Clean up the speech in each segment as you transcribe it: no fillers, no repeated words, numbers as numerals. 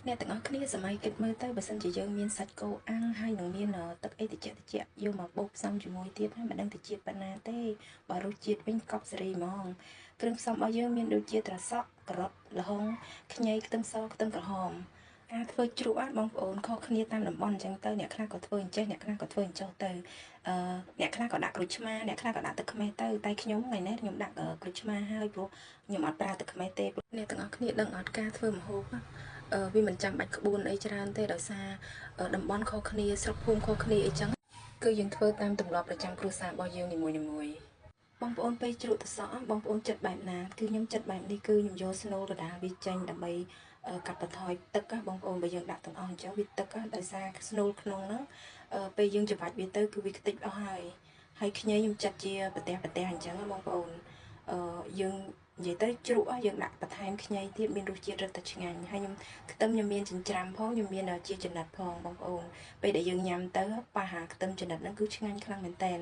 អ្នកទាំងអស់គ្នាសម័យគិតមើលទៅបើសិនជាយើងមានសាច់គោអាំងហើយនឹងមានទឹកអីត្រជាក់យកមកបូកផ្សំជាមួយទៀតណាមិនដឹងទៅជាតិប៉ុណ្ណាទេបើរសជាតិវិញកប់សេរីហ្មងគ្រឿងផ្សំរបស់យើងមានដូចជាត្រសក់ការ៉ុតល្ហុងខ្ញីខ្ទឹមសខ្ទឹមក្រហមការធ្វើជ្រក់បងប្អូនខុសគ្នាតាមតំបន់អញ្ចឹងទៅអ្នកខ្លះក៏ធ្វើអញ្ចេះអ្នកខ្លះក៏ធ្វើអញ្ចោះទៅអ្នកខ្លះក៏ដាក់ក្រូចឆ្មាអ្នកខ្លះក៏ដាក់ទឹកខ្មេះទៅតែខ្ញុំថ្ងៃនេះខ្ញុំដាក់ក្រូចឆ្មាហើយព្រោះខ្ញុំអត់ប្រើទឹកខ្មេះទេអ្នកទាំងអស់គ្នាដឹងអត់ការធ្វើម្ហូបវាមិនចាំបាច់ក្បួនអីច្រើនទេដោយសារតំបន់ខុសគ្នាស្រុកភូមិខុសគ្នាអីចឹងគឺយើងធ្វើតាមទម្លាប់ប្រចាំគ្រួសាររបស់យើងនីមួយៗបងប្អូនពេលជ្រក់ត្រសក់បងប្អូនចិត្តបែបណាគឺខ្ញុំចិត្តបែបនេះគឺខ្ញុំយកស្នូលដដែលវាចេញដើម្បីកាត់បន្ថយទឹកបងប្អូនបើយើងដាក់ទាំងអស់អញ្ចឹងវាទឹកដោយសារស្នូលក្នុងហ្នឹងពេលយើងច្របាច់វាទៅគឺវាខ្ទេចអស់ហើយខ្ញីខ្ញុំចាត់ជាប្រទេសអញ្ចឹងបងប្អូនយើងនិយាយទៅជ្រក់យើងដាក់បន្ថែមខ្ញីទៀតមានរសជាតិរឹតតែឆ្ងាញ់ហើយខ្ទឹមខ្ញុំមានចិញ្ច្រាំផងខ្ញុំមានជាចំណិតផងបងប្អូនពេលដែលយើងញ៉ាំទៅប៉ះអាខ្ទឹមចំណិតហ្នឹងគឺឆ្ងាញ់ខ្លាំងមែនតើ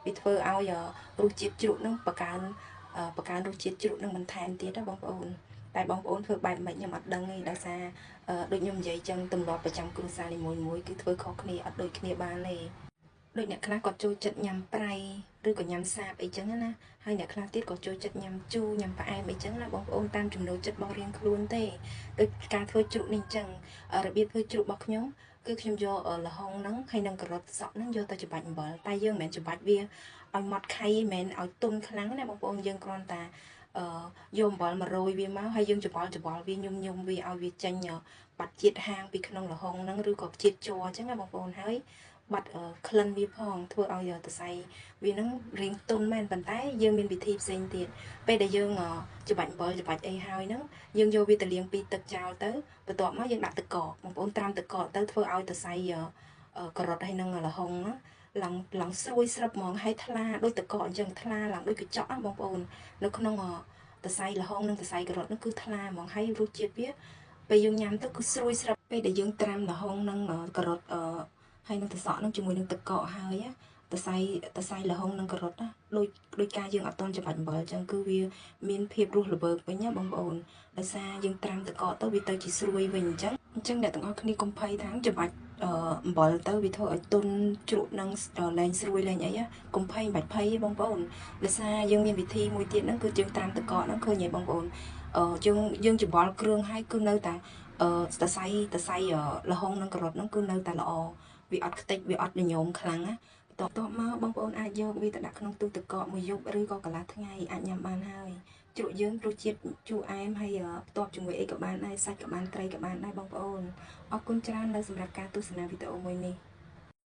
វាធ្វើឲ្យរសជាតិជ្រក់ហ្នឹងបង្កើនរសជាតិជ្រក់ហ្នឹងបន្ថែមទៀតណាបងប្អូនតែបងប្អូនធ្វើបែបម៉េចខ្ញុំអត់ដឹងទេដោយសារដូចខ្ញុំនិយាយចឹងទម្លាប់ប្រចាំគ្រួសារនីមួយៗគឺធ្វើខុសគ្នាអត់ដូចគ្នាបានទេដូចអ្នកខ្លះគាត់ចូលចិត្តញ៉ាំប្រៃឬក៏ញ៉ាំសាបអីចឹងណាហើយអ្នកខ្លះទៀតក៏ចូលចិត្តញ៉ាំជូរញ៉ាំផ្អែមអីចឹងណាបងប្អូនតាមចំណូលចិត្តរបស់រៀងខ្លួនទេដូចការធ្វើជ្រូកនេះចឹងរបៀបធ្វើជ្រូករបស់ខ្ញុំគឺខ្ញុំយកល្ហុងហ្នឹងហើយនឹងការ៉ុតសក់ហ្នឹងយកទៅច្របាច់អំបិលតែយើងមិនមែនច្របាច់វាឲ្យម៉ត់ខៃមិនមែនឲ្យទន់ខ្លាំងណាបងប្អូនយើងគ្រាន់តែយកអំបិលមករោយវាមកហើយយើងច្បល់វាញុំវាឲ្យវាចេញបាត់ជាតិហាងពីក្នុងល្ហុងហ្នឹងឬក៏ជាតិជ័រអញ្ចឹងណាបងប្អូនហើយបាត់ក្លិនវាផងធ្វើឲ្យសរសៃវានឹងរៀងទន់មែនប៉ុន្តែយើងមានវិធីផ្សេងទៀតពេលដែលយើងច្របាច់អំបិលច្របាច់អីហើយហ្នឹងយើងយកវាទៅលាងពីទឹកចោលទៅបន្ទាប់មកយើងដាក់ទឹកកកបងប្អូនត្រាំទឹកកកទៅធ្វើឲ្យសរសៃការ៉ុតហើយនឹងល្ហុងហ្នឹងឡើងស្រួយស្រិបហ្មងហើយថ្លាដូចទឹកកកអញ្ចឹងថ្លាឡើងដូចកញ្ចក់ណាបងប្អូននៅក្នុងសរសៃល្ហុងនិងសរសៃការ៉ុតហ្នឹងគឺថ្លាហ្មងហើយរសជាតិវាពេលយើងញ៉ាំទៅគឺស្រួយស្រាប់ពេលដែលយើងត្រាំល្ហុងនិងការ៉ុតហើយនឹងទឹកសក់នឹងជាមួយនឹងទឹកកកហើយសរសៃល្ហុងនិងការ៉ុតណាដូចការយើងអត់តន់ច្របាច់អំបិលអញ្ចឹងគឺវាមានភាពរស់រវើកវិញណាបងប្អូនដោយសារយើងត្រាំទឹកកកទៅវាទៅជាស្រួយវិញអញ្ចឹងអ្នកទាំងអស់គ្នាកុំភ័យថាច្របាច់អំបិលទៅវាធ្វើឲ្យទុនជ្រក់នឹងលែងស្រួយលែងអីកុំភ័យមិនបាច់ភ័យទេបងប្អូនដោយសារយើងមានវិធីមួយទៀតហ្នឹងគឺយើងត្រាំទឹកកកហ្នឹងឃើញទេបងប្អូនយើងច្របល់គ្រឿងហើយគឺនៅតែសរសៃល្ហុងនិងការ៉ុតហ្នឹងគឺនៅតែល្អវាអត់ខ្ទេចវាអត់ញញោមខ្លាំងណាបន្ទាប់មកបងប្អូនអាចយកវាទៅដាក់ក្នុងទូទឹកកកមួយយប់ឬក៏កន្លះថ្ងៃអាចញ៉ាំបានហើយជ្រក់យើងរសជាតិជូរអែមហើយបន្ទាប់ជាមួយអីក៏បានដែរសាច់ក៏បានត្រីក៏បានដែរបងប្អូនអរគុណច្រើននៅសម្រាប់ការទស្សនាវីដេអូមួយនេះ